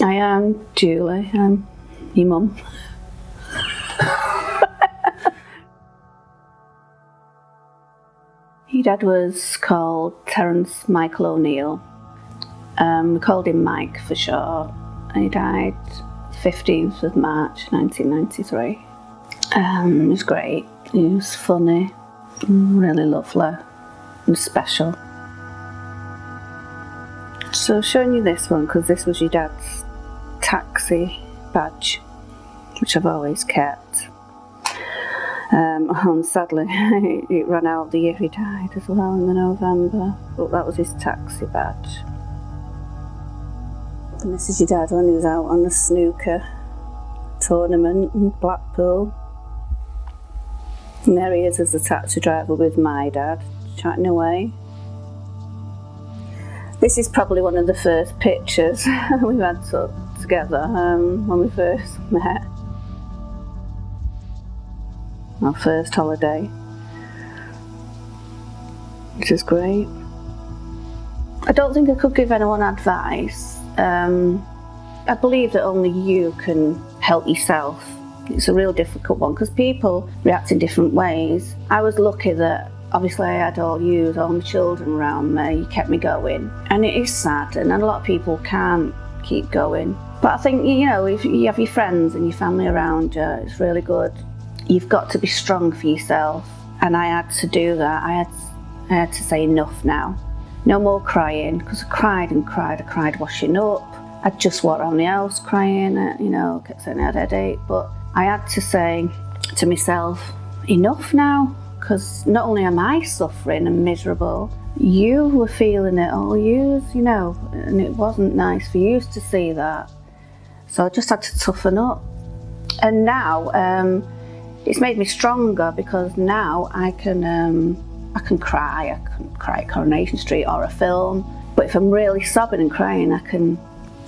I am Julie, I'm your mum. Your dad was called Terence Michael O'Neill. We called him Mike for short. He died 15th of March 1993. He was great, he was funny, really lovely and special. So showing you this one because this was your dad's taxi badge, which I've always kept. And sadly it ran out the year he died as well, in the November, but that was his taxi badge. And this is your dad when he was out on the snooker tournament in Blackpool. And there he is as a taxi driver with my dad, chatting away. This is probably one of the first pictures we've had together when we first met. Our first holiday, which is great. I don't think I could give anyone advice. I believe that only you can help yourself. It's a real difficult one because people react in different ways. I was lucky that obviously I had all my children around me. You kept me going, and it is sad, and a lot of people can't keep going. But I think, you know, if you have your friends and your family around you, it's really good. You've got to be strong for yourself, and I had to do that. I had to say enough now. No more crying, because I cried and cried. I cried washing up. I just walked around the house crying, you know, kept saying I had a headache. But I had to say to myself, enough now, because not only am I suffering and miserable, you were feeling it all years, you know, and it wasn't nice for you to see that. So I just had to toughen up. And now, it's made me stronger because now I can cry. I can cry at Coronation Street or a film. But if I'm really sobbing and crying, I can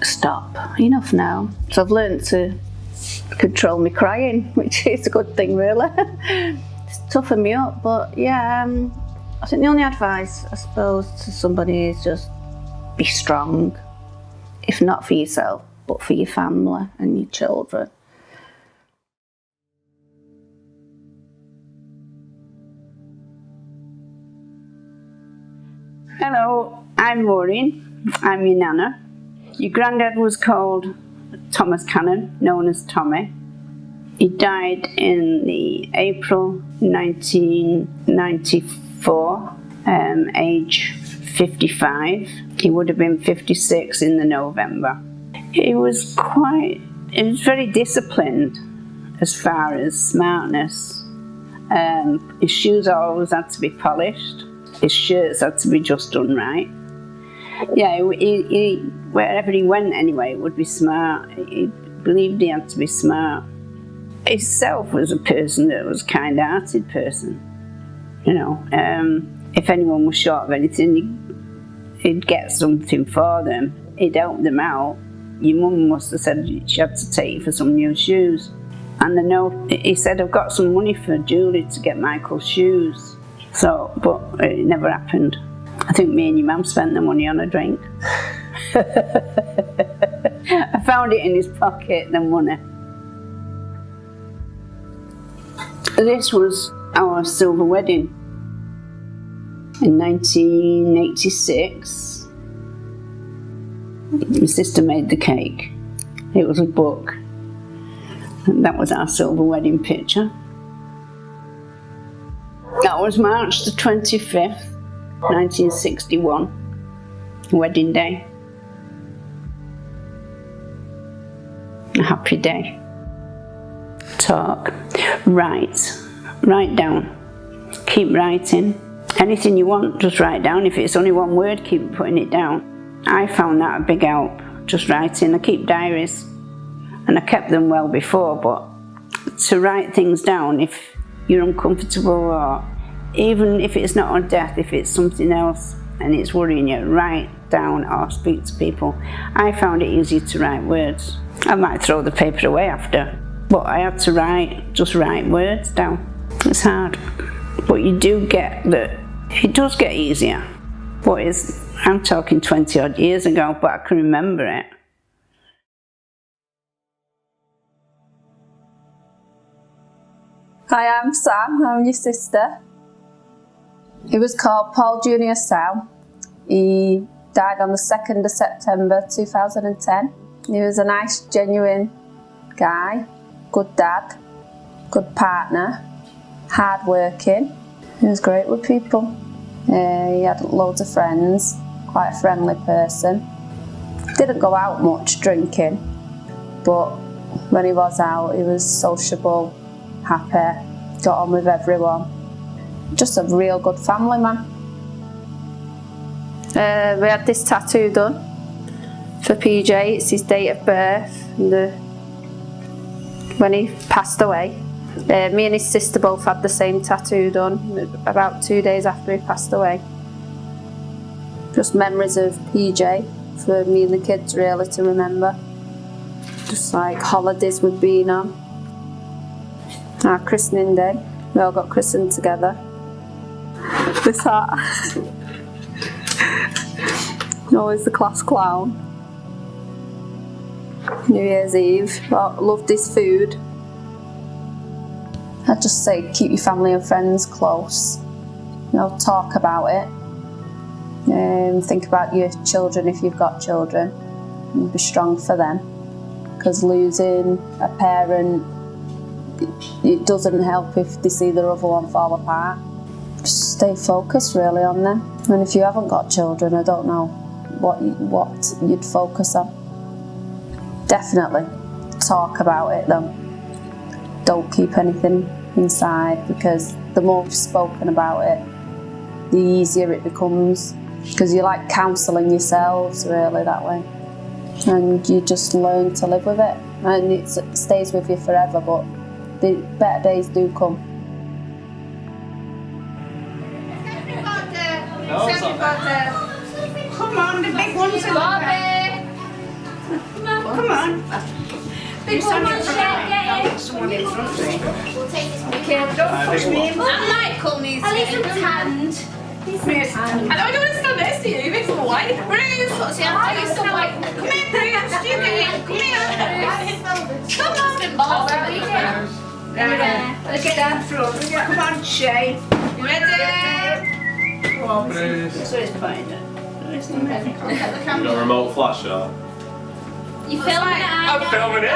stop. Enough now. So I've learned to control my crying, which is a good thing, really. It's toughened me up. But yeah, I think the only advice, I suppose, to somebody is just be strong. If not for yourself, but for your family and your children. Hello, I'm Maureen. I'm your nana. Your granddad was called Thomas Cannon, known as Tommy. He died in the April 1994, age 55. He would have been 56 in the November. He was very disciplined as far as smartness. His shoes always had to be polished. His shirts had to be just done right. Yeah, he wherever he went anyway, it would be smart. He believed he had to be smart. Himself was a person that was a kind-hearted person. You know, if anyone was short of anything, he'd get something for them. He'd help them out. Your mum must have said she had to take you for some new shoes. And I know he said, I've got some money for Julie to get Michael's shoes. So, but it never happened. I think me and your mum spent the money on a drink. I found it in his pocket, the money. This was our silver wedding in 1986. My sister made the cake. It was a book. And that was our silver wedding picture. That was March the 25th, 1961, wedding day. A happy day. Talk. Write down. Keep writing. Anything you want, just write down. If it's only one word, keep putting it down. I found that a big help, just writing. I keep diaries, and I kept them well before, but to write things down if you're uncomfortable, or even if it's not on death, if it's something else and it's worrying you, write down or speak to people. I found it easier to write words. I might throw the paper away after, but I had to just write words down. It's hard, but you do get that. It does get easier, but I'm talking 20 odd years ago, but I can remember it. Hi, I'm Sam, I'm your sister. He was called Paul Junior Sal. He died on the 2nd of September 2010. He was a nice, genuine guy, good dad, good partner, hard working. He was great with people. He had loads of friends, quite a friendly person. Didn't go out much drinking, but when he was out, he was sociable, happy, got on with everyone. Just a real good family man. We had this tattoo done for PJ. It's his date of birth when he passed away. Me and his sister both had the same tattoo done about 2 days after he passed away. Just memories of PJ for me and the kids really to remember. Just like holidays we've been on. Our christening day, we all got christened together. This hat. Always the class clown. New Year's Eve, loved his food. I'd just say keep your family and friends close. Talk about it. Think about your children if you've got children. And be strong for them. Because losing a parent, it doesn't help if they see their other one fall apart. Just stay focused really on them. And if you haven't got children, I don't know what you'd focus on. Definitely talk about it though. Don't keep anything inside, because the more you've spoken about it, the easier it becomes. Because you're like counselling yourselves really that way. And you just learn to live with it. And it stays with you forever, but the better days do come. Come on, the big ones in the back. Come on. Big one, get someone in front of me. Okay, don't push me. Michael needs to get tanned. I don't want to stand next to you, it makes me white. Bruce, what's your name? Come here, Bruce, you get it. Come here. Come on. It's been balls, where are you going? Let's get down through. Come on, Shay. You ready? Come on, Bruce. So it's fine. You got a remote flash, or? You filming it? I'm filming it.